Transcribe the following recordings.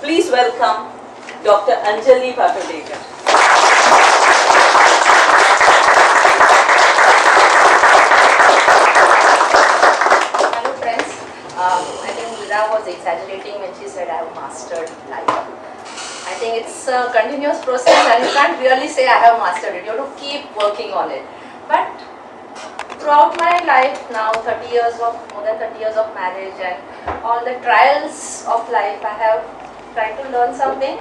Please welcome Dr. Anjali Bhatodekar. Hello friends, I think Meera was exaggerating when she said I have mastered life. I think it's a continuous process and you can't really say I have mastered it. You have to keep working on it. But throughout my life now, more than 30 years of marriage and all the trials of life, I have tried to learn something.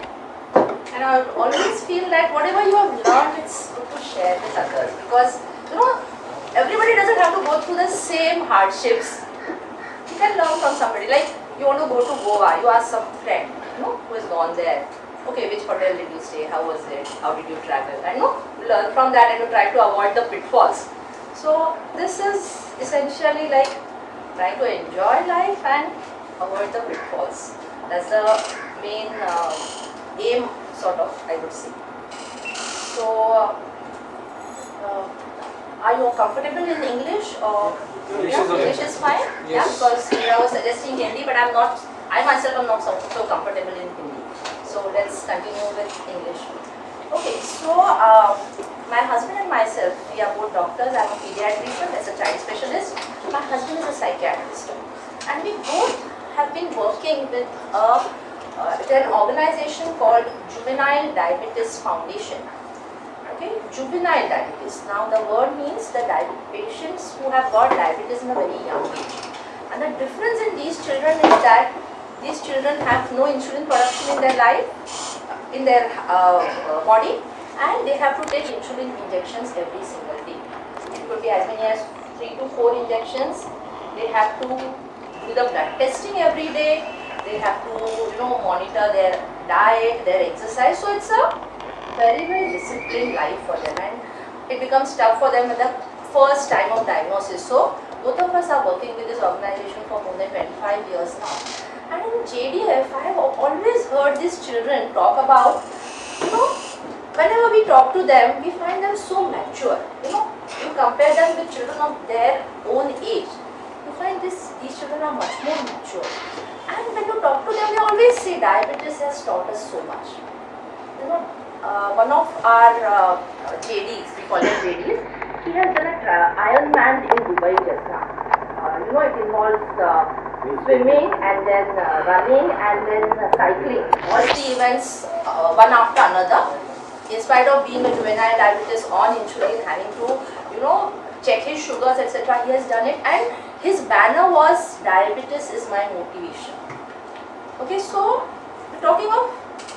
And I always feel that whatever you have learned, it's good to share with others. Because, everybody doesn't have to go through the same hardships. You can learn from somebody. Like, you want to go to Goa, you ask some friend, who has gone there. Okay, which hotel did you stay? How was it? How did you travel? And learn from that and try to avoid the pitfalls. So this is essentially like trying to enjoy life and avoid the pitfalls. That's the main aim, sort of, I would say. So, are you comfortable in English or English is fine? Yes. Yeah, because I was suggesting Hindi, but I myself am not so comfortable in Hindi. So let's continue with English. Okay, so my husband and myself, we are both doctors. I'm a pediatrician as a child specialist. My husband is a psychiatrist. And we both have been working with an organization called Juvenile Diabetes Foundation. Okay, juvenile diabetes. Now the word means the patients who have got diabetes in a very young age. And the difference in these children is that these children have no insulin production in their life, in their body, and they have to take insulin injections every single day. It could be as many as 3 to 4 injections. They have to do the blood testing every day. They have to, monitor their diet, their exercise. So it's a very, very disciplined life for them, and it becomes tough for them at the first time of diagnosis. So both of us are working with this organization for more than 25 years now. And in JDF, I have always heard these children talk about, whenever we talk to them, we find them so mature. You compare them with children of their own age, you find these children are much more mature. And when you talk to them, they always say diabetes has taught us so much. One of our JDs, we call him JDs, he has done an Ironman in Dubai just now. It involves swimming and then running and then cycling. All the events one after another. In spite of being a juvenile diabetes on insulin, having to, check his sugars, etc., he has done it. And his banner was, diabetes is my motivation. Okay, so we're talking of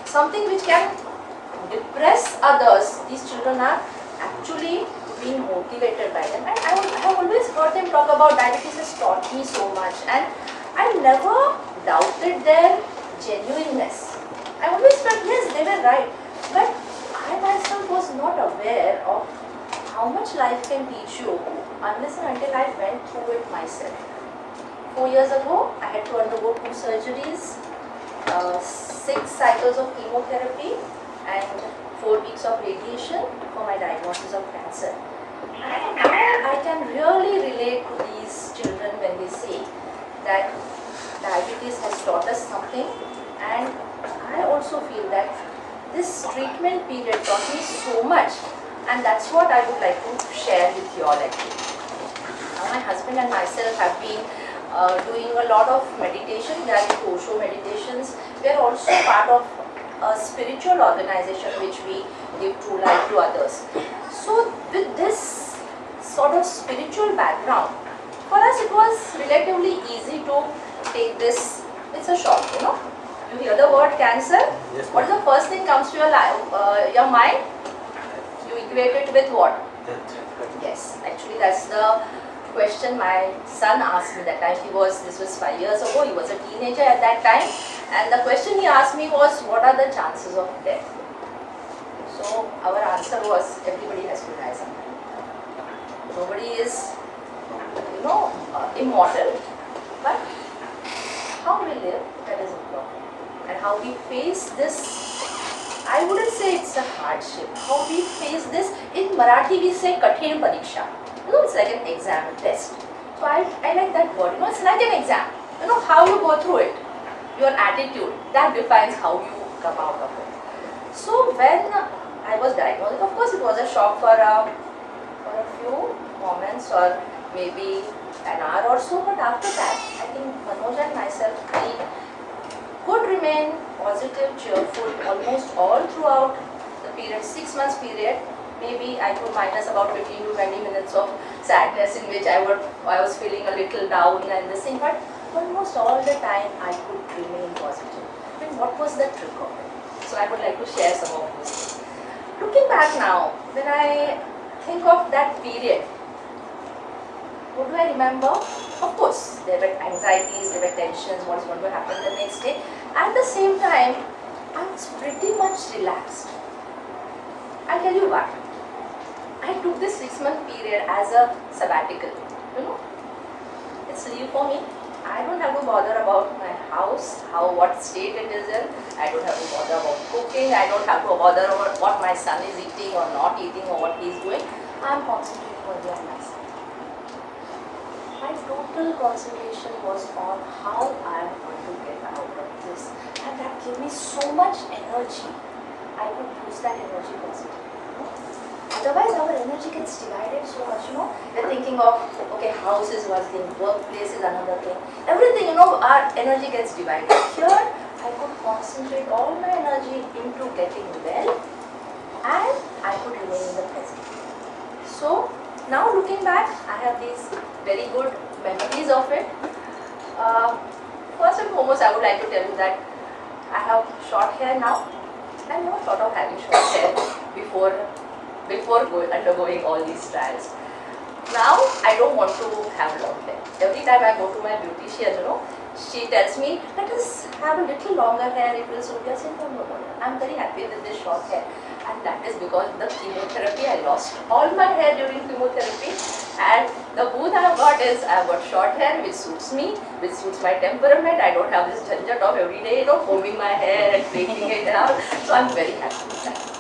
something which can depress others. These children are actually being motivated by them. And I have always heard them talk about diabetes has taught me so much. And I never doubted their genuineness. I always felt, yes, they were right. But I myself was not aware of how much life can teach you unless and until I went through it myself. 4 years ago, I had to undergo 2 surgeries, 6 cycles of chemotherapy, and 4 weeks of radiation for my diagnosis of cancer. And now I can really relate to these children when they say that diabetes has taught us something, and I also feel that this treatment period taught me so much, and that's what I would like to share with you all actually. Now my husband and myself have been doing a lot of meditation. They are in Osho meditations. We are also part of a spiritual organization which we give true life to others. So with this sort of spiritual background, for us it was relatively easy to take this. It's a shock, You hear the word cancer? Yes, what is the first thing comes to your mind? You equate it with what? Yes, actually that's the question my son asked me that time. This was 5 years ago, he was a teenager at that time, and the question he asked me was, what are the chances of death? So our answer was, everybody has to die sometime. Nobody is, immortal, but how we live, that is important. And how we face this, I wouldn't say it's a hardship. How we face this, in Marathi we say Kathin Pariksha. It's like an exam, a test. So I like that word, it's like an exam. How you go through it. your attitude, that defines how you come out of it. So when I was diagnosed, of course it was a shock for a few moments or maybe an hour or so, but after that, I think Manoj and myself, we could remain positive, cheerful almost all throughout the period, 6 months period. Maybe I could minus about 15 to 20 minutes of sadness in which I was feeling a little down and this thing, but almost all the time I could remain positive. I mean, what was the trick of it? So I would like to share some of those things. Looking back now, when I think of that period, what do I remember? Of course, there were anxieties, there were tensions, what is going to happen the next day. At the same time, I was pretty much relaxed. I'll tell you what. I took this 6-month period as a sabbatical. You know, it's leave for me. I don't have to bother about my house, what state it is in. I don't have to bother about cooking. I don't have to bother about what my son is eating or not eating or what he is doing. I'm concentrating only on myself. My total concentration was on how I am going to get out of this, and that gave me so much energy. I could use that energy positively. Otherwise, our energy gets divided so much, We're thinking of, okay, house is one thing, workplace is another thing. Everything, our energy gets divided. Here, I could concentrate all my energy into getting well, and I could remain in the present. So, now looking back, I have these very good memories of it. First and foremost, I would like to tell you that I have short hair now. I'm not thought of having short hair before undergoing all these trials. Now I don't want to have long hair. Every time I go to my beautician, she tells me, let us have a little longer hair, it will suit you. I say, no. I'm very happy with this short hair. And that is because the chemotherapy, I lost all my hair during chemotherapy. And the boon I have got is I have got short hair which suits me, which suits my temperament. I don't have this jhanjat of every day, combing my hair and breaking it down. So I'm very happy with that.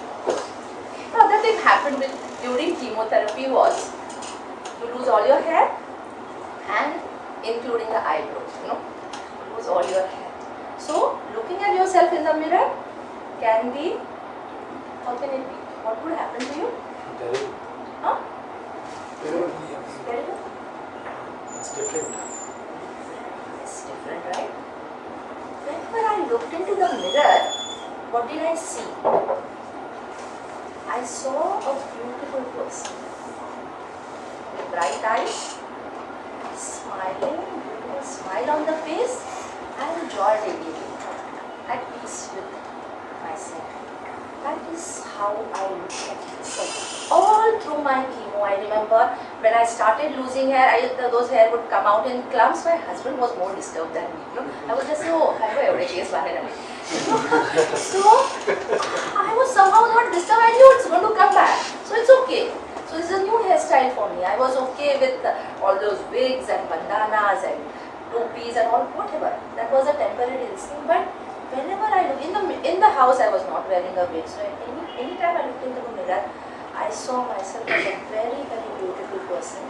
The other thing happened during chemotherapy was you lose all your hair and including the eyebrows, you lose all your hair. So looking at yourself in the mirror can be, how can it be? What would happen to you? Terrible. Huh? Terrible. Terrible. It's different. It's different, right? Whenever I looked into the mirror, what did I see? I saw a beautiful person with bright eyes, smiling, beautiful smile on the face, and joy radiating, at peace with myself. That is how I look at myself. All through my chemo, I remember when I started losing hair, those hair would come out in clumps. My husband was more disturbed than me. I would just say, oh, I have every case bahar. So I was somehow not disturbed. I knew it's going to come back. So it's okay. So it's a new hairstyle for me. I was okay with all those wigs and bandanas and topis and all, whatever. That was a temporary thing. But whenever I look in the house, I was not wearing a wig. So any time I looked into the mirror, I saw myself as a very, very beautiful person.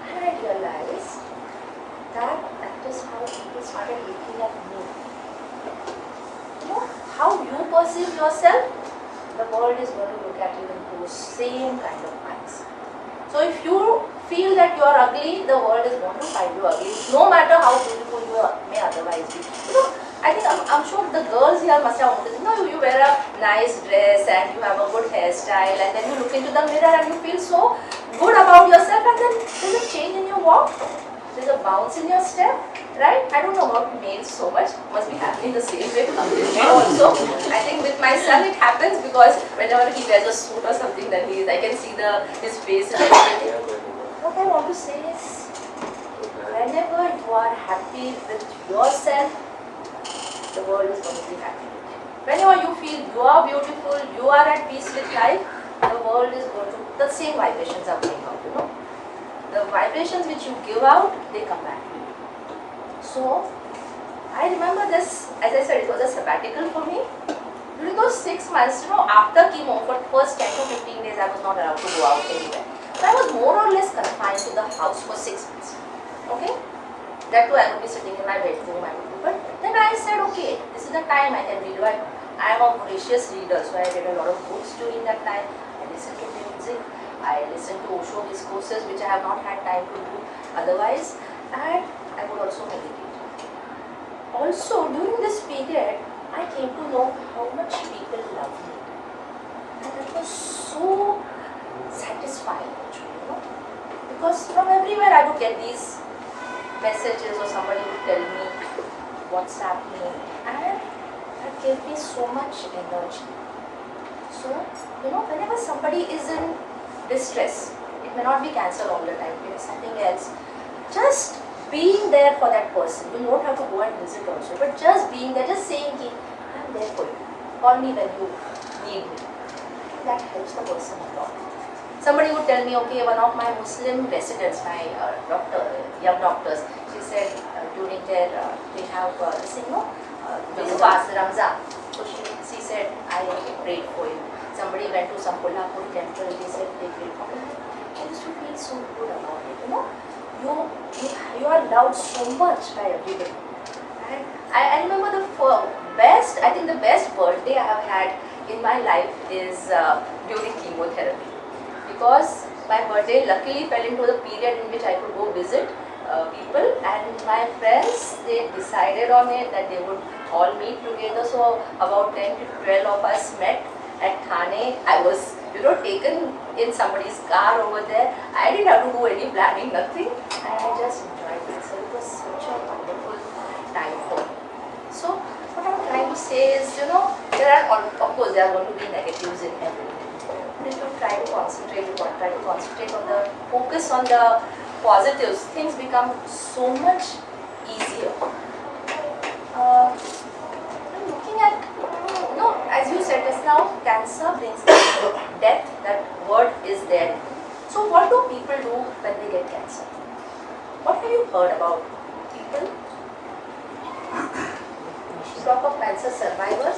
And I realized that is how people started looking at me. How you perceive yourself, the world is going to look at you in those same kind of eyes. So if you feel that you are ugly, the world is going to find you ugly, no matter how beautiful you may otherwise be. I think I'm sure the girls here must have noticed, you wear a nice dress and you have a good hairstyle, and then you look into the mirror and you feel so good about yourself, and then there's a change in your walk, there's a bounce in your step, right? I don't know about males so much, must be happening the same way with men also. I think with my son it happens because whenever he wears a suit or something, then I can see his face and everything. What I want to say is, whenever you are happy with yourself, the world is going to be happy with you. Whenever you feel you are beautiful, you are at peace with life, the world is going to, the same vibrations are going out, The vibrations which you give out, they come back to you. So, I remember this, as I said, it was a sabbatical for me. During those 6 months, after chemo, for the first 10 to 15 days, I was not allowed to go out anywhere. So I was more or less confined to the house for 6 months. Okay? That too, I would be sitting in my bedroom. But then I said, okay, this is the time I can read. I am a voracious reader, so I read a lot of books during that time. I listened to music. I listened to Osho discourses, which I have not had time to do otherwise. And I would also meditate. Also, during this period, I came to know how much people love me. And that was so satisfying, actually. Because from everywhere I would get these messages, or somebody would tell me what's happening, and that gave me so much energy. So, whenever somebody is in distress, it may not be cancer all the time, it is something else. Just being there for that person, you don't have to go and visit also, but just being there, just saying, I'm there for you, call me when you need me. That helps the person a lot. Somebody would tell me, okay, one of my Muslim residents, my young doctors, she said during their, they have this, this fast Ramzan. So she said, I prayed for you. Somebody went to some Kolhapur temple, they said they prayed for me. I used to feel so good about it, You are loved so much by everybody. And I remember the best birthday I have had in my life is during chemotherapy. Because my birthday luckily fell into the period in which I could go visit people, and my friends, they decided on it that they would all meet together. So about 10 to 12 of us met at Thane. I was taken in somebody's car over there. I didn't have to do any planning, nothing, and I just enjoyed myself. It was such a wonderful time for me. So what I'm trying to say is, there are, of course, there are going to be negatives in everything. If you try to concentrate on the, focus on the positives, things become so much easier. I'm looking at, as you said just now, cancer brings death, that word is there. So what do people do when they get cancer? What have you heard about people? You talk of cancer survivors,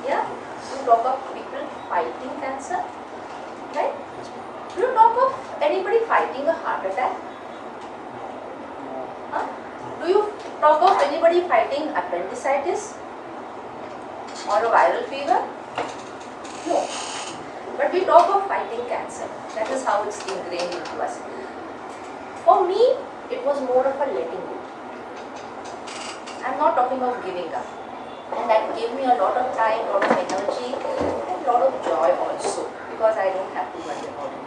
yeah? You talk of people fighting cancer, right? Do you talk of anybody fighting a heart attack? Huh? Do you talk of anybody fighting appendicitis or a viral fever? No. But we talk of fighting cancer. That is how it's ingrained into us. For me, it was more of a letting go. I'm not talking of giving up. And that gave me a lot of time, a lot of energy, and a lot of joy also, because I don't have to worry about it.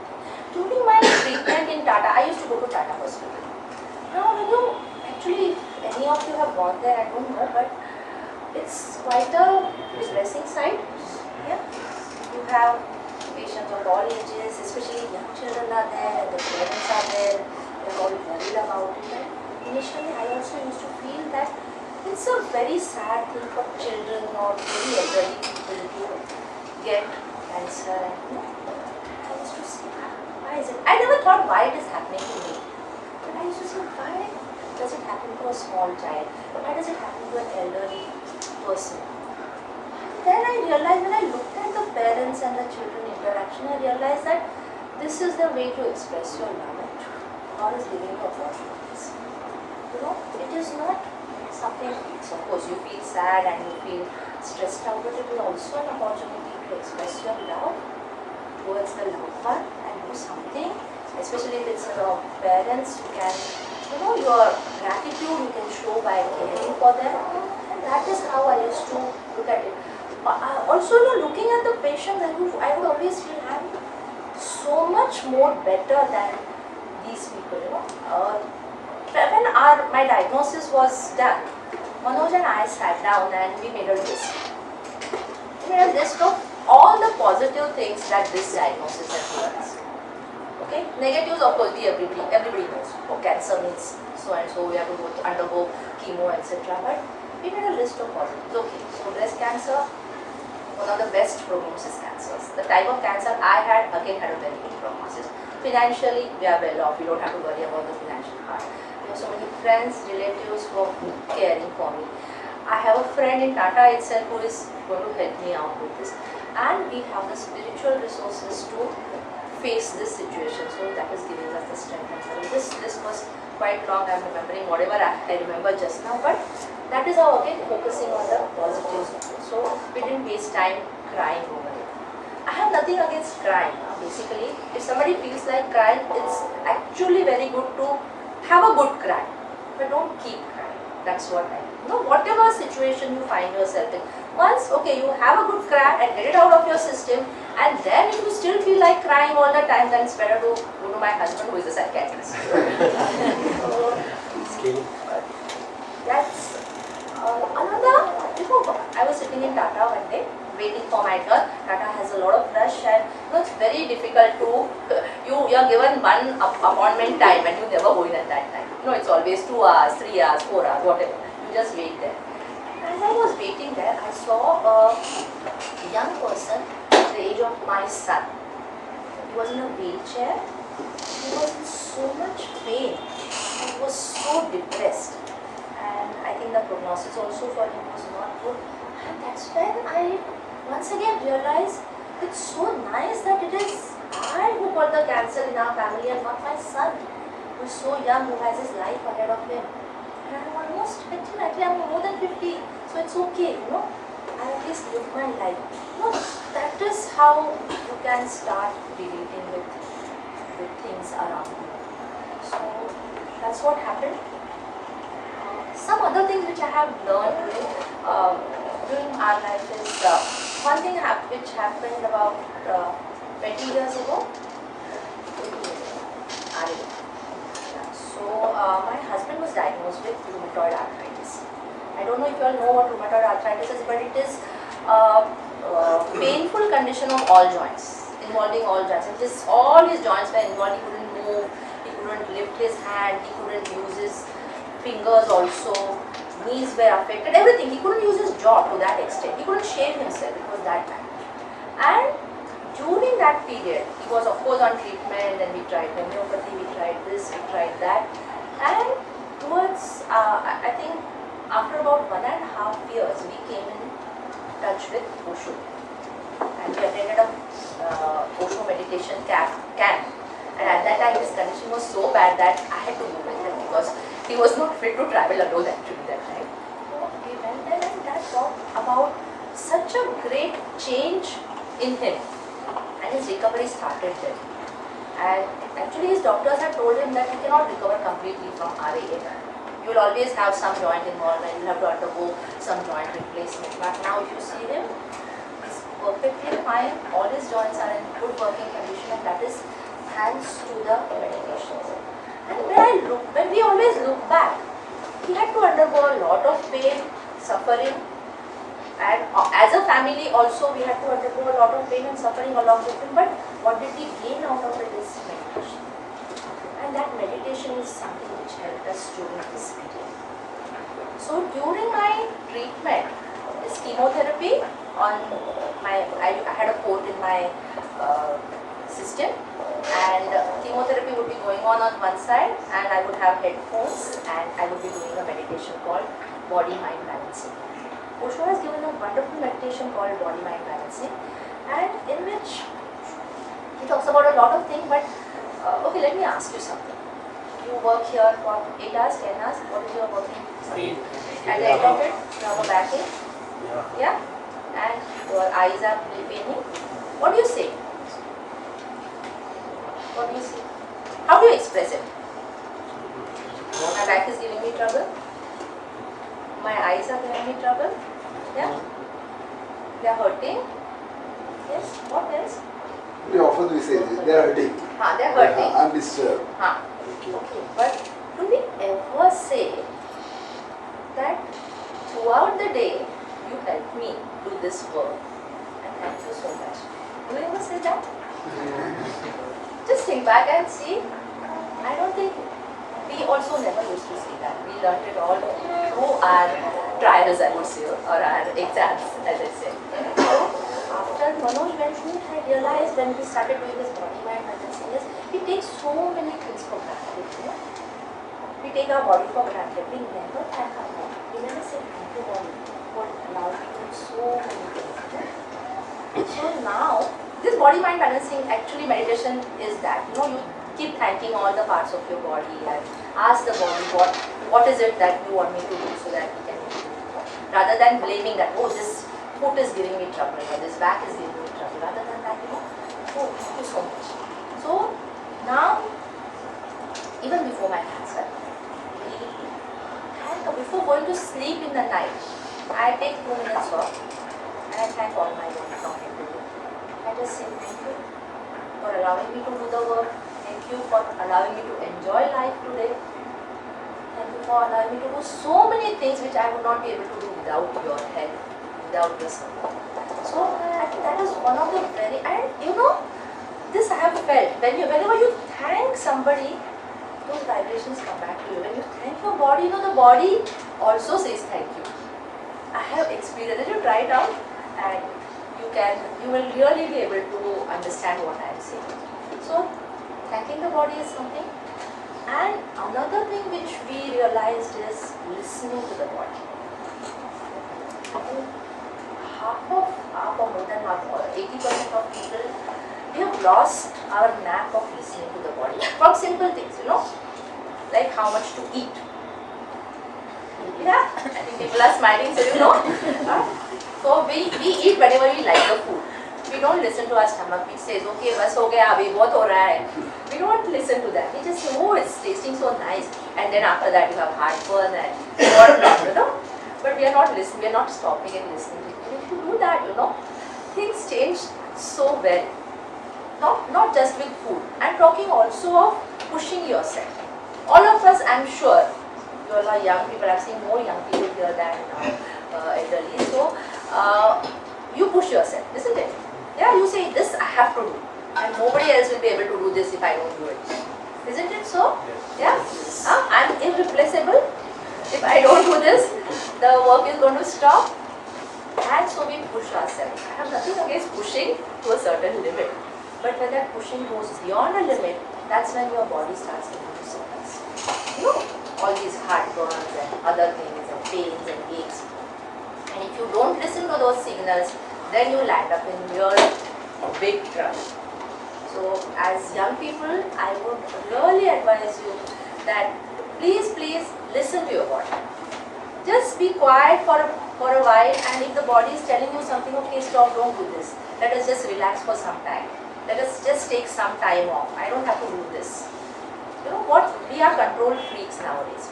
During my treatment in Tata, I used to go to Tata Hospital. Now, actually, if any of you have gone there, I don't know, but it's quite a depressing sight. Yeah, you have patients of all ages, especially young children are there, and the parents are there. They're all worried about it. And initially, I also used to feel that it's a very sad thing for children or very elderly people to get cancer. And I used to say, why is it? I never thought why it is happening to me. But I used to say, why does it happen to a small child? Why does it happen to an elderly person? Then I realized, when I looked at the parents and the children interaction, I realized that this is the way to express your love. God is giving you opportunities. It is not something, of course you feel sad and you feel stressed out, but it is also an opportunity to express your love towards the loved one and do something, especially if it's parents. You can, your gratitude you can show by caring for them, and that is how I used to look at it. Also, looking at the patient, I would always feel I'm so much more better than these people. When my diagnosis was done, Manoj and I sat down and we made a list. We made a list of all the positive things that this diagnosis has given us. Okay, negatives of course everybody knows. Oh, cancer means so and so, we have to undergo chemo, etc. But we made a list of positives. Okay, so breast cancer, one of the best prognosis cancers. The type of cancer I had again had a very good prognosis. Financially, we are well off. We don't have to worry about the financial part. We have so many friends, relatives who are caring for me. I have a friend in Tata itself who is going to help me out with this. And we have the spiritual resources to face this situation. So that is giving us the strength and courage. This was quite long. I'm remembering whatever I remember just now, but that is how again focusing on the positives. So we didn't waste time crying over it. I have nothing against crying. Basically, if somebody feels like crying, it's actually very good to have a good cry, but don't keep crying. That's what I mean. Whatever situation you find yourself in, once you have a good cry and get it out of your system, and then if you still feel like crying all the time, then it's better to go to my husband who is a psychiatrist. So, Scaling. that's another. I was sitting in Tata one day waiting for my turn. Tata has a lot of rush, and it's very difficult to you are given one appointment time and you never go in at that time. It's always 2 hours, 3 hours, 4 hours, whatever. You just wait there. As I was waiting there, I saw a young person the age of my son. He was in a wheelchair. He was in so much pain. He was so depressed. And I think the prognosis also for him was not good. And that's when I once again realized it's so nice that it is I who got the cancer in our family and not my son, who is so young, who has his life ahead of him. And I'm almost 50, actually I'm more than 50, so it's okay, I at least live my life. That is how you can start relating with things around you. So that's what happened. Some other things which I have learned during our life is one thing which happened about 20 years ago. So my husband was diagnosed with rheumatoid arthritis. I don't know if you all know what rheumatoid arthritis is, but it is painful condition of all joints, involving all joints. It is all his joints were involved. He couldn't move, he couldn't lift his hand, he couldn't use his fingers also, knees were affected, everything. He couldn't use his jaw to that extent. He couldn't shave himself, it was that bad. And during that period, he was of course on treatment, and we tried homeopathy, we tried this, we tried that. And towards, I think after about 1.5 years, we came in touch with Osho. And we attended a Osho meditation camp. And at that time, his condition was so bad that I had to move with him because he was not fit to travel alone actually that time. So we went there, and that talked about such a great change in him. And his recovery started then. And actually his doctors had told him that he cannot recover completely from RA. You will always have some joint involvement, you will have to undergo some joint replacement. But now if you see him, he's perfectly fine, all his joints are in good working condition, and that is thanks to the medications. And when we always look back, he had to undergo a lot of pain, suffering, and as a family also we had to undergo a lot of pain and suffering along with him. But what did we gain out of it is meditation. And that meditation is something which helped us during this period. So during my treatment, this chemotherapy on I had a port in my system, and chemotherapy would be going on one side, and I would have headphones, and I would be doing a meditation called body-mind balancing. Osho has given a wonderful meditation called body-mind balancing, and in which he talks about a lot of things. But okay, let me ask you something. You work here for 8 hours, 10 hours. What is your working? 8. At the end of it, you have a backache. Yeah. Yeah, and your eyes are paining. What do you say? What do you say? How do you express it? My back is giving me trouble. My eyes are giving me trouble. Yeah? They are hurting. Yes. What else? We often say they are hurting. They are hurting. I'm disturbed. Okay. But do we ever say that throughout the day you helped me do this work and thank you so much? Do we ever say that? Just think back and see. I don't think we also never used to say that. We learned it all through our trials, I would say, or our exams, as I said. So after Manoj went through, I realized when we started doing this body-mind balancing is we take so many things for granted. We take our body for granted. We never thank our body. We never say thank you body for allowing you to do so many things. So now this body-mind balancing, actually meditation is that, you know, you keep thanking all the parts of your body and ask the body what is it that you want me to do so that we can do it. Rather than blaming that, oh, this foot is giving me trouble or this back is giving me trouble. Rather than that, you know, oh, thank you so much. So now, even before my cancer, before going to sleep in the night, I take 2 minutes off and I thank all my work talking to you. I just say thank you for allowing me to do the work. Thank you for allowing me to enjoy life today. Thank you for allowing me to do so many things which I would not be able to do without your help, without your support. So I think that is one of the very, and you know, this I have felt, whenever you thank somebody, those vibrations come back to you. When you thank your body, you know, the body also says thank you. I have experienced it. You try it out and you will really be able to understand what I am saying. So, thanking the body is something. And another thing which we realized is listening to the body. I think half or more than half, or 80% of people, we have lost our knack of listening to the body. From simple things, you know, like how much to eat. Yeah, I think people are smiling, so you know. So we eat whenever we like the food. We don't listen to our stomach which says, okay, bas ho gaya, abhi bahut ho raha hai. We don't listen to that. We just say, oh, it's tasting so nice. And then after that you have heartburn and whatnot, you know. But we are not listening, we are not stopping and listening. And if you do that, you know, things change so well. Not just with food. I'm talking also of pushing yourself. All of us, I'm sure, you all are young people. I've seen more young people here than elderly. So, you push yourself, isn't it? Yeah, you say, this I have to do. And nobody else will be able to do this if I don't do it. Isn't it so? Yeah? I'm irreplaceable. If I don't do this, the work is going to stop. And so we push ourselves. I have nothing against pushing to a certain limit. But when that pushing goes beyond a limit, that's when your body starts giving you signals. You know, all these heartburns and other things and pains and aches. And if you don't listen to those signals, then you land up in real big trouble. So as young people, I would really advise you that please listen to your body. Just be quiet for a while, and if the body is telling you something, okay, stop, don't do this. Let us just relax for some time. Let us just take some time off. I don't have to do this. You know what? We are control freaks nowadays.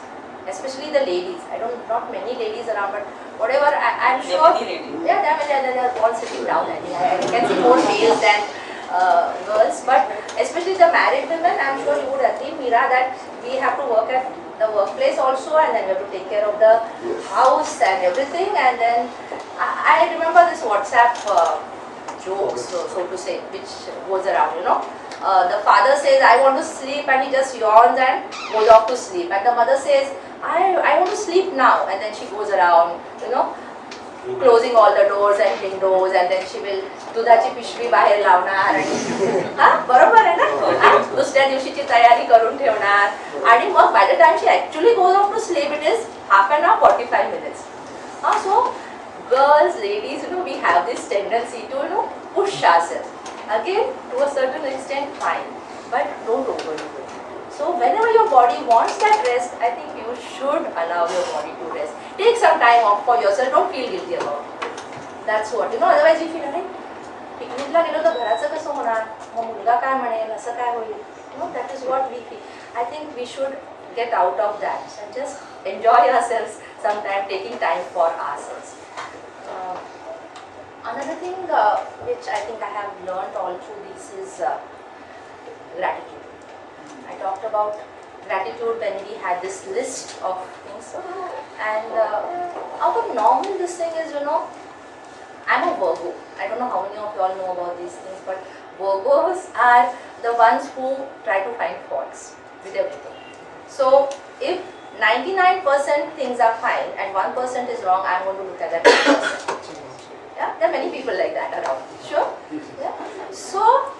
Especially the ladies. Not many ladies around, but whatever, I'm sure. Yeah, they are all sitting down. I can see more males than girls. But especially the married women, I'm sure you would agree, Meera, that we have to work at the workplace also, and then we have to take care of the house and everything. And then I remember this WhatsApp jokes, so to say, which goes around, you know. The father says, I want to sleep, and he just yawns and goes off to sleep. And the mother says, I want to sleep now. And then she goes around, you know, closing all the doors and windows, and then she will दुधाची पिशवी बाहेर लावणार आणि बरोबर आहे ना दुसऱ्या दिवशीची तयारी करून ठेवणार आणि मग by the time she actually goes off to sleep, it is half an hour, 45 minutes. So girls, ladies, you know, we have this tendency to, you know, push ourselves. Again, to a certain extent, fine, but don't overdo it. So whenever your body wants that rest, I think you should allow your body to rest. Take some time off for yourself. Don't feel guilty about it. That's what, you know. Otherwise, you feel like पिकनिकला गेलो तर घराचं कसं होणार, मग मुलगा काय म्हणेल, असं काय होईल. You know, that is what we feel. I think we should get out of that and just enjoy ourselves sometime, taking time for ourselves. Another thing which I think I have learned all through this is gratitude. I talked about gratitude when we had this list of things, and our normal this thing is, you know, I'm a Virgo. I don't know how many of you all know about these things, but Virgos are the ones who try to find faults with everything. So if 99% things are fine and 1% is wrong, I'm going to look at that 1%. Yeah, there are many people like that around. Sure? Yeah. So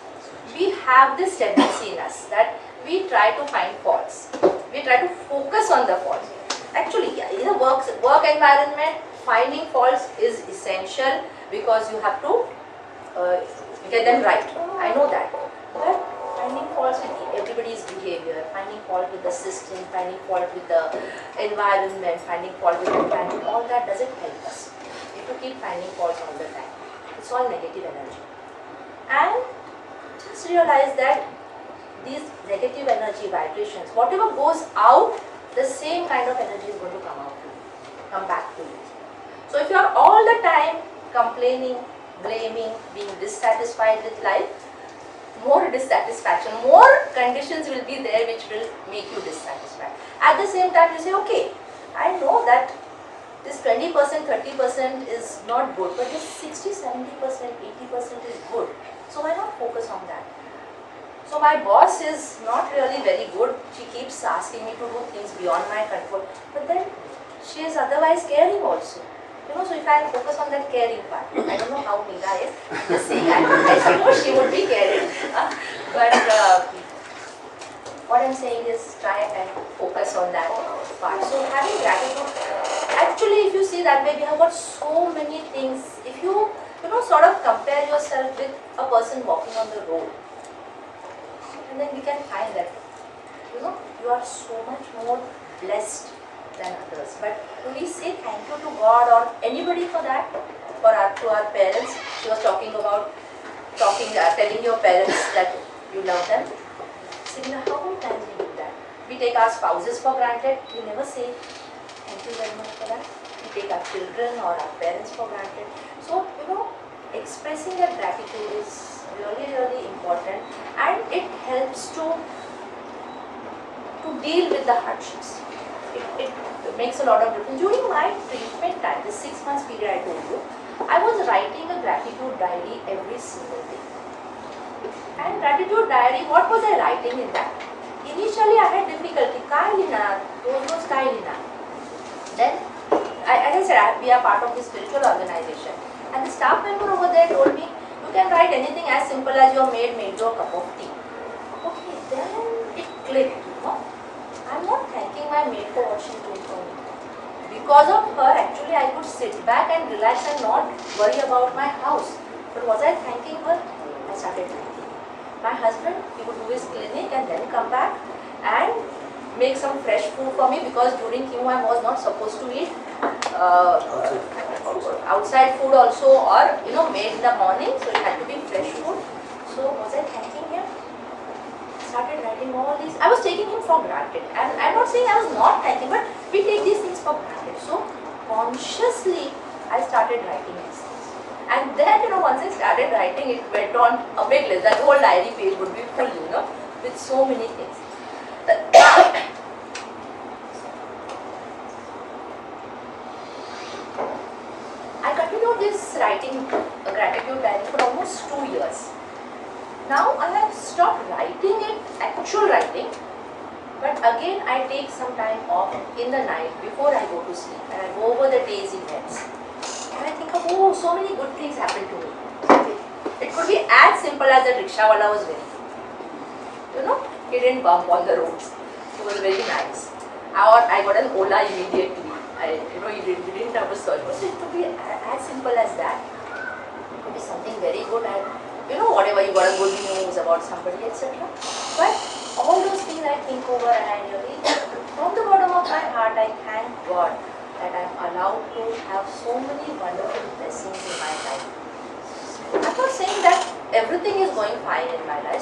we have this tendency in us that we try to find faults. We try to focus on the faults. Actually, in a work environment, finding faults is essential because you have to You get them right. I know that. But finding faults with everybody's behavior, finding fault with the system, finding fault with the environment, finding fault with the planet, all that doesn't help us. If you keep finding faults all the time, it's all negative energy. And just realize that these negative energy vibrations, whatever goes out, the same kind of energy is going to come back to you. So if you are all the time complaining, blaming, being dissatisfied with life, more dissatisfaction, more conditions will be there which will make you dissatisfied. At the same time, you say, okay, I know that this 20%, 30% is not good, but this 60, 70%, 80% is good. So why not focus on that? So my boss is not really very good. She keeps asking me to do things beyond my control. But then she is otherwise caring also. You know, so if I focus on that caring part, I don't know how Meera is. Just saying, I suppose she would be caring. But what I'm saying is try and focus on that part. So having gratitude, actually if you see that way, we have got so many things. If you sort of compare yourself with a person walking on the road, and then we can find that, you are so much more blessed than others. But do we say thank you to God or anybody for that? To our parents, she was talking about telling your parents that you love them. Similar, how many times we do that? We take our spouses for granted. We never say thank you very much for that. We take our children or our parents for granted. So, expressing that gratitude is really, really important, and it helps to deal with the hardships. It makes a lot of difference. During my treatment time, the 6 months period I told you, I was writing a gratitude diary every single day. And gratitude diary, what was I writing in that? Initially I had difficulty. Kailina, those Kailina. Then, as I said, we are part of the spiritual organization. And the staff member over there told me, you can write anything as simple as your maid made you a cup of tea. Okay, then it clicked, I'm not thanking my maid for what she's doing for me. Because of her, actually I could sit back and relax and not worry about my house. But was I thanking her? I started thanking. My husband, he would do his clinic and then come back and make some fresh food for me, because during chemo I was not supposed to eat outside food also, or made in the morning, so it had to be fresh food. So was I thanking him? Started writing all these. I was taking him for granted, and I'm not saying I was not thanking, but we take these things for granted. So consciously I started writing these things, and then once I started writing, it went on a big list. That whole diary page would be full, with so many things. I continued this writing a gratitude diary for almost 2 years. Now I have stopped writing it, actual writing, but again I take some time off in the night before I go to sleep, and I go over the day's events. And I think of, oh, so many good things happened to me. It could be as simple as the rickshawala was very good. He didn't bump on the roads. He was very nice. Or I got an Ola immediately. He didn't have a search. So it could be as simple as that. It could be something very good, and whatever, you got a good news about somebody, etc. But all those things I think over, and I really, from the bottom of my heart, I thank God that I'm allowed to have so many wonderful blessings in my life. I'm not saying that everything is going fine in my life.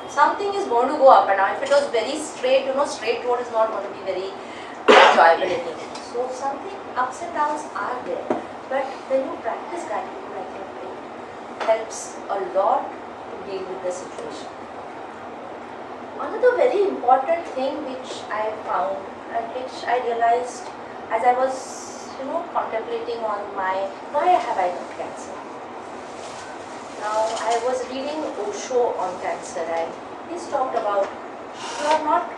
Something is going to go up and down. If it was very straight, straight road is not going to be very enjoyable anymore. So something, ups and downs are there. But when you practice gratitude, I think it helps a lot to deal with the situation. Another very important thing which I found, and which I realized as I was contemplating on why have I got cancer. Now I was reading Osho on cancer, and he's talked about you are not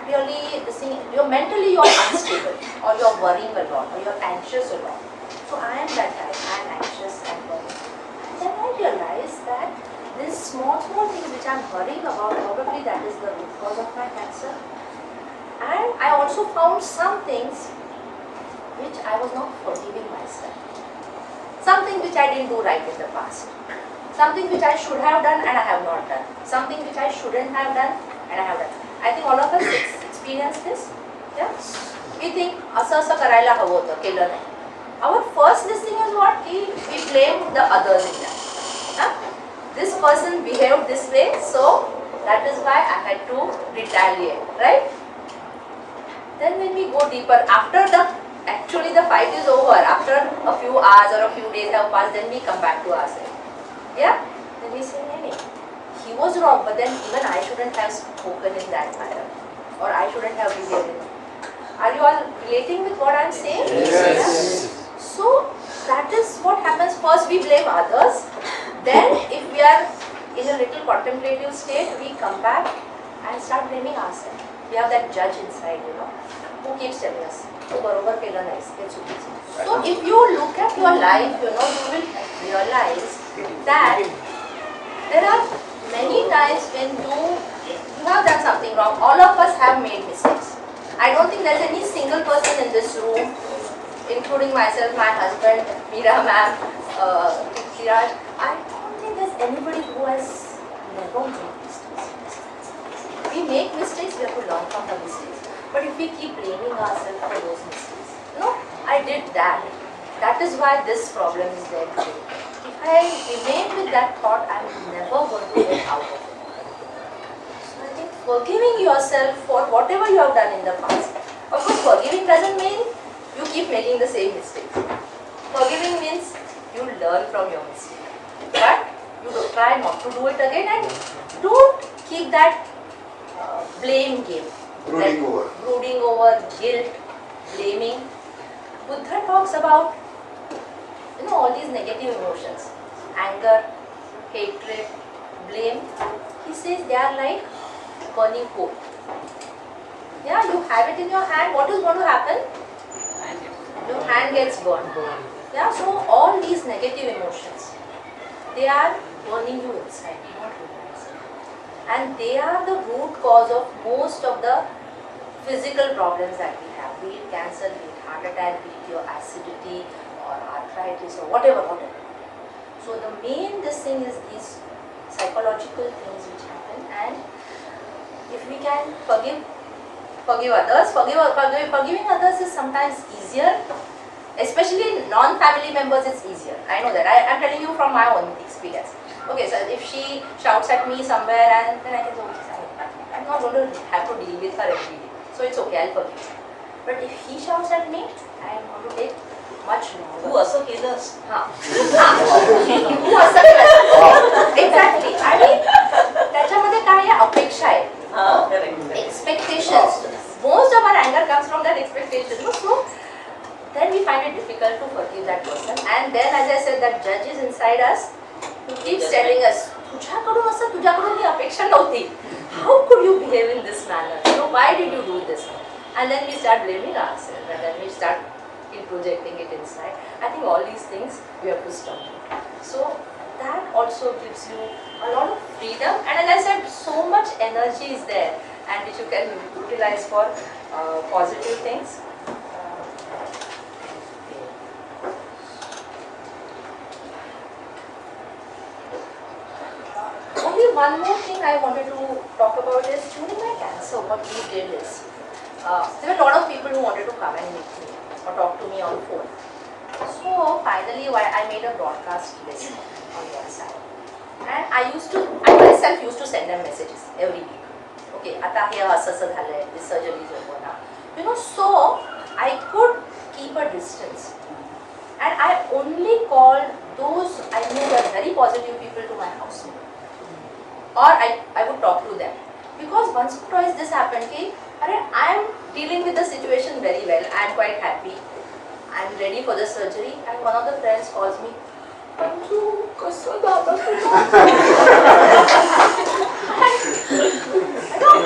really the thing, you're unstable, or you're worrying a lot, or you're anxious a lot. So I am that type, I am anxious and worrying. And then I realized that these small things which I'm worrying about, probably that is the root cause of my cancer. And I also found some things which I was not forgiving myself. Something which I didn't do right in the past. Something which I should have done and I have not done. Something which I shouldn't have done and I have done. I think all of us experience this. Yeah? We think asa करायला हवं होतं, केलं नाही. Our first listing is what? We blame the others in that. Huh? This person behaved this way, so that is why I had to retaliate, right? Then when we go deeper, after actually the fight is over, after a few hours or a few days have passed, then we come back to ourselves. Yeah? Then we say, nee, he was wrong, but then even I shouldn't have spoken in that manner. Or I shouldn't have behaved in. Are you all relating with what I am saying? Yes. Yeah? So that is what happens. First we blame others. Then if we are in a little contemplative state, we come back and start blaming ourselves. We have that judge inside, who keeps telling us, "Tu barobar kela nahi, हे चुकीचं." So if you look at your life, you will realize that there are many times when you have done something wrong. All of us have made mistakes. I don't think there's any single person in this room, including myself, my husband, Meera ma'am, Kiraj, I don't think there's anybody who has never made mistakes. We make mistakes, we have to learn from the mistakes. But if we keep blaming ourselves for those mistakes, I did that. That is why this problem is there today. If I remain with that thought, I'm never going to get out of it. So I think forgiving yourself for whatever you have done in the past. Of course, forgiving doesn't mean you keep making the same mistakes. Forgiving means you learn from your mistake. But you try not to do it again and don't keep that blame game. Brooding over, guilt, blaming. Buddha talks about all these negative emotions. Anger, hatred, blame. He says they are like burning coal. Yeah, you have it in your hand. What is going to happen? Your hand gets burned. Yeah, so all these negative emotions, they are burning you inside, not realizing. And they are the root cause of most of the physical problems that we have. Be it cancer, be it heart attack, be it your acidity or arthritis or whatever. So the main thing is these psychological things which happen, and if we can forgive others, forgiving others is sometimes easier, especially non-family members. It's easier. I know that. I'm telling you from my own experience. Okay, so if she shouts at me somewhere, and then I can say, okay, I'm not going to have to deal with her every day, so it's okay, I'll forgive. But if he shouts at me, I'm going to take much longer. तू असं केलंस. तू असं केलंस. Exactly. आणि त्याच्यामध्ये काय आहे, अपेक्षा आहे. Expectations. Most of our anger comes from that expectation. So then we find it difficult to forgive that person. And then, as I said, that judge is inside us who keeps telling us, तुझ्याकडून असं, तुझ्याकडून ही अपेक्षा नव्हती. How could you behave in this manner? Why did you do this? And then we start blaming ourselves, and then we start projecting it inside. I think all these things we have to stop. So that also gives you a lot of freedom, and as I said, so much energy is there, and which you can utilize for positive things. Only one more thing I wanted to talk about is during my cancer, what we did is, there were a lot of people who wanted to come and meet me or talk to me on phone. So finally I made a broadcast list on WhatsApp. And I myself used to send them messages every week. Okay, आता हे असं झालंय, this surgery is over now. So I could keep a distance. And I only called those I knew were very positive people to my house. Or I would talk to them. Because once or twice this happened, I am dealing with the situation very well. I am quite happy. I am ready for the surgery. And one of the friends calls me, Anju, कसं झालं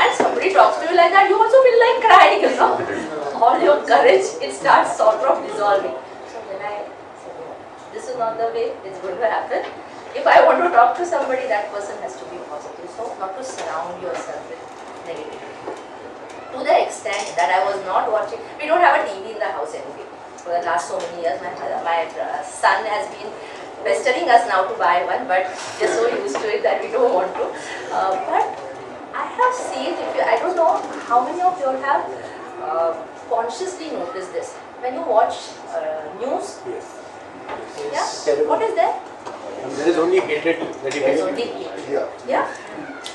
and somebody talks to you like that, you also feel like crying, All your courage, it starts sort of dissolving. So then I said, this is not the way it's going to happen. If I want to talk to somebody, that person has to be positive. So not to surround yourself with negativity. To the extent that I was not watching, we don't have a TV in the house anyway. For the last so many years, my son has been pestering us now to buy one, but we're so used to it that we don't want to. But I have seen, I don't know how many of you all have consciously noticed this. When you watch news, Yes. yeah, what is there? And there is only hatred that you There's can only see. hatred. Yeah. Yeah,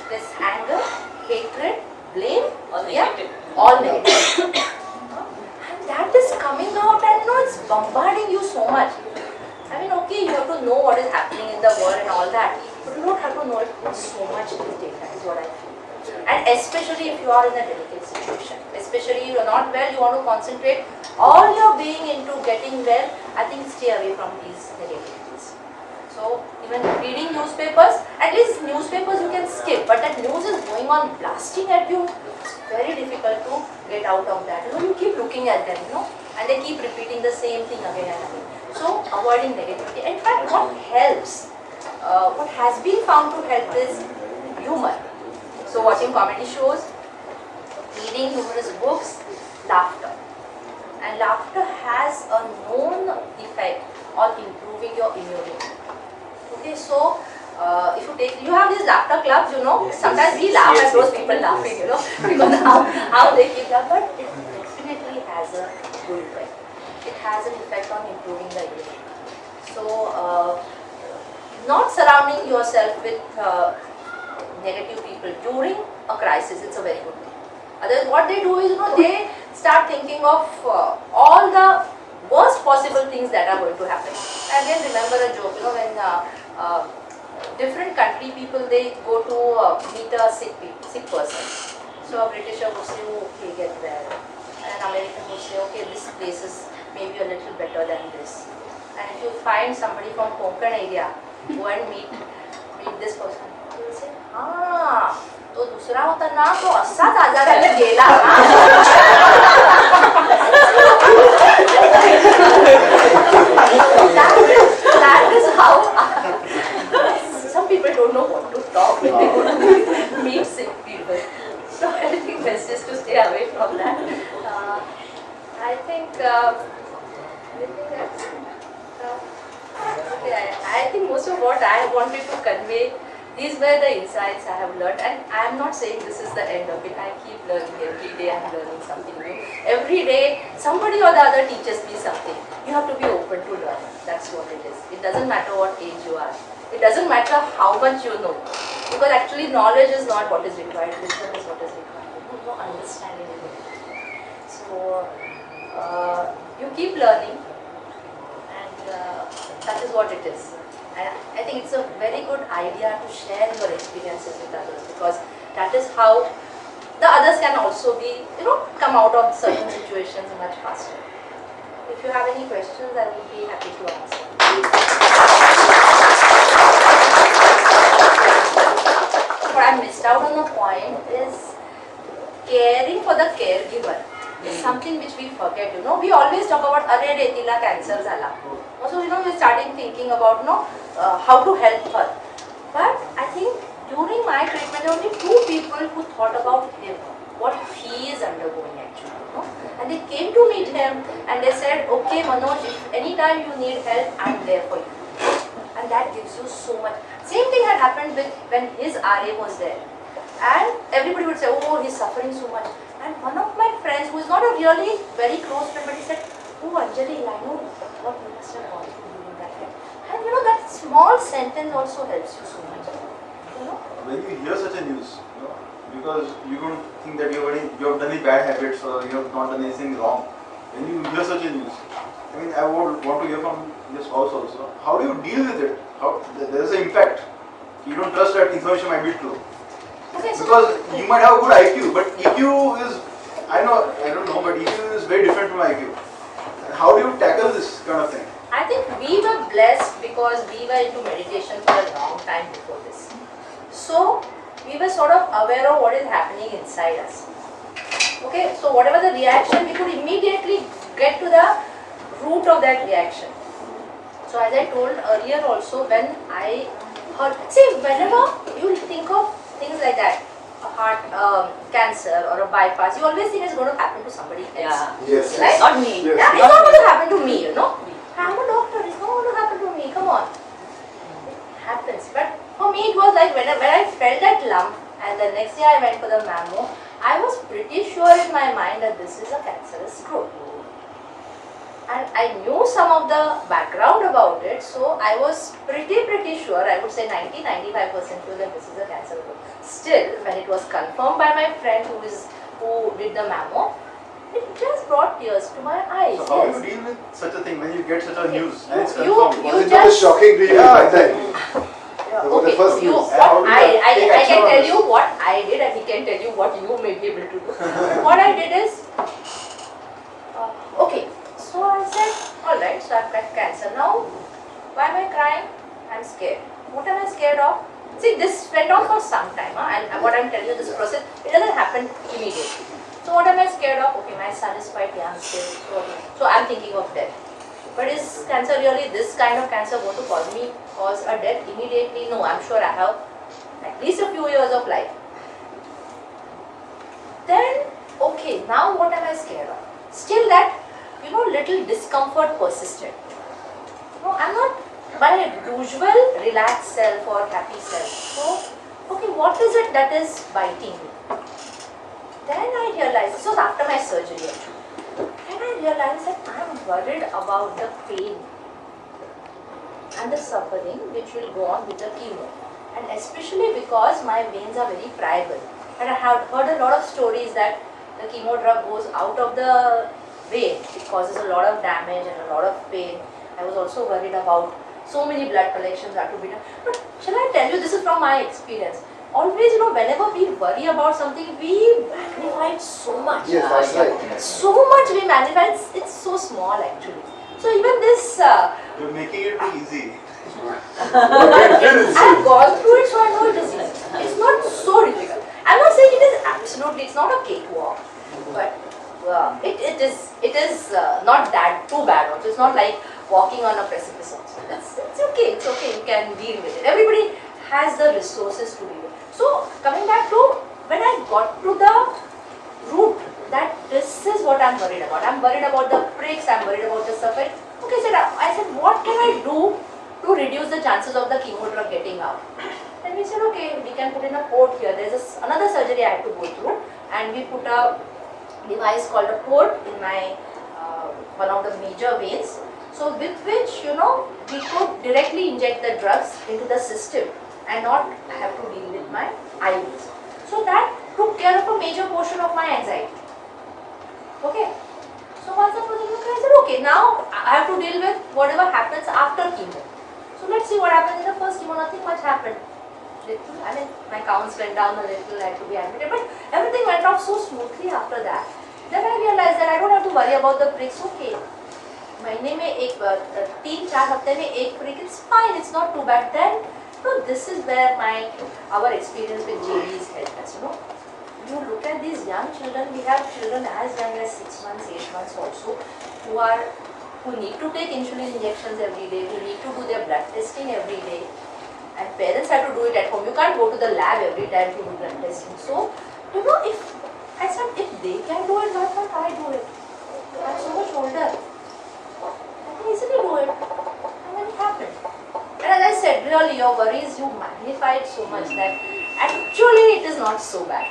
there's anger, hatred, blame, All yeah, negative. all negative. And that is coming out and it's bombarding you so much. I mean, okay, you have to know what is happening in the world and all that, but you don't have to know it with so much detail. That is what I feel. And especially if you are in a delicate situation, especially you are not well, you want to concentrate all your being into getting well, I think stay away from these negativities. So even reading newspapers, at least newspapers you can skip, but that news is going on blasting at you, it's very difficult to get out of that. You know, you keep looking at them, and they keep repeating the same thing again and again. So avoiding negativity. In fact, what helps, what has been found to help is humor. So watching comedy shows, reading humorous books, laughter. And laughter has a known effect on improving your immunity. Okay, so if you have these laughter clubs, Yes, sometimes yes, we laugh yes, at those yes, people yes. laughing, because how they keep laughing, but it definitely has a good effect. It has an effect on improving the immunity. So, not surrounding yourself with negative people during a crisis, it's a very good thing. Otherwise, what they do is, they start thinking of all the worst possible things that are going to happen. I again remember a joke, when different country people, they go to meet a sick person. So a Britisher would say, oh, okay, get well. And an American would say, okay, this place is maybe a little better than this. And if you find somebody from Konkan area, go and meet this person. He will say, तो दूसरा होता ना तो असाच आजाराने गेला that is how some people don't know what to talk when they go to meet sick people. So I think best is to stay away from that. I think anything else? Okay, I think most of what I wanted to convey, these were the insights I have learned, and I am not saying this is the end of it. I keep learning every day. I am learning something new. Every day, somebody or the other teaches me something. You have to be open to learn. That's what it is. It doesn't matter what age you are. It doesn't matter how much you know, because actually knowledge is not what is required. Wisdom is what is required. No understanding is required. So you keep learning, and that is what it is. And I think it's a very good idea to share your experiences with others, because that is how the others can also be, come out of certain situations much faster. If you have any questions, I will be happy to answer. What I missed out on the point is caring for the caregiver. Is something which we forget, We always talk about, arey re tila cancer zala. Also, we're starting thinking about, how to help her. But I think during my treatment, there were only 2 people who thought about him, what he is undergoing actually, And they came to meet him and they said, okay, Manoj, if anytime you need help, I'm there for you. And that gives you so much. Same thing had happened when his RA was there. And everybody would say, oh, he's suffering so much. And one of my friends, who is not a really very close friend, but he said, oh, Anjali, I know what you must have gone through during that time. And that small sentence also helps you so much. When you hear such a news, because you don't think that you have done any bad habits or you have not done anything wrong. When you hear such a news, I mean, I would want to hear from your spouse also. How do you deal with it? There is an impact. You don't trust that information might be true. Okay, so because you might have a good IQ, but EQ is, I don't know, but EQ is very different from IQ. How do you tackle this kind of thing? I think we were blessed because we were into meditation for a long time before this. So we were sort of aware of what is happening inside us. Okay, so whatever the reaction, we could immediately get to the root of that reaction. So as I told earlier also, when I heard, see, whenever you think of things like that, a heart cancer or a bypass, you always think it's going to happen to somebody else. Yeah. Yes. Right? Not me. Yes. Yeah, it's not going to happen to me, I'm a doctor, it's not going to happen to me, come on. me it was like when I felt that lump and the next day I went for the mammo, I was pretty sure in my mind that this is a cancerous growth. And I knew some of the background about it, so I was pretty sure, I would say 90-95% sure that this is a cancer growth. Still, when it was confirmed by my friend who did the mammo, it just brought tears to my eyes. So how yes. do you deal with such a thing when you get such a news and it's You- confirmed? Was it not just- shocking to you Yeah, at that time? Yeah, About the okay, first you, news. And how what do you I take can action on tell this? you what I did and he can tell you what you may be able to do. What I did is, okay, so I said, alright, so I've got cancer. Now, why am I crying? I'm scared. What am I scared of? See, this went on for some time, and what I'm telling you, this process, it doesn't happen immediately. So what am I scared of? Okay, my son is quite young still, so I'm thinking of death. But is cancer really this kind of cancer going to cause a death immediately? No, I'm sure I have at least a few years of life. Then, okay, now what am I scared of? Still that, little discomfort persisted. No, I'm not my usual relaxed self or happy self. So, okay, what is it that is biting me? Then I realized, this was after my surgery actually. Then I realized that I'm worried about the pain and the suffering which will go on with the chemo. And especially because my veins are very friable. And I have heard a lot of stories that the chemo drug goes out of the vein. It causes a lot of damage and a lot of pain. I was also worried about so many blood collections that to be done. But shall I tell you, this is from my experience. Always, whenever we worry about something, we magnify it so much. Yes, that's right. So much we magnify, it's so small actually. So even this, You're making it too easy. I've gone through it, so I know it is like, it's not so difficult. I'm not saying it is absolutely, it's not a cakewalk, but it is not that too bad also. It's not like walking on a precipice also. It's okay, you can deal with it. Everybody has the resources to deal with it. So coming back to when I got to the root, that this is what I'm worried about. I'm worried about the pricks, I'm worried about the suffering. Okay, so I said, what can I do to reduce the chances of the chemo drug getting out? Then we said, okay, we can put in a port here. There's another surgery I had to go through, and we put a device called a port in my one of the major veins. So with which, we could directly inject the drugs into the system and not have to deal with my IVs. So that took care of a major portion of my anxiety. Okay. So once the procedure was I said, okay, now I have to deal with whatever happens after chemo. So let's see what happens in the first chemo. Nothing much happened. My counts went down a little, I had to be admitted, but everything went off so smoothly after that. Then I realized that I don't have to worry about the pricks. Okay, महीने में एक 3-4 हफ्ते में एक prick, it's fine, it's not too bad. Then, this is where our experience with JBs helped us. You look at these young children. We have children as young as 6 months, 8 months also, who need to take insulin injections every day, who need to do their blood testing every day. And parents have to do it at home. You can't go to the lab every time to do blood testing. So, if they can do it, why can't I do it? I'm so much older. I can easily do it. And then it happened. And as I said, really, your worries, you magnify it so much that actually it is not so bad.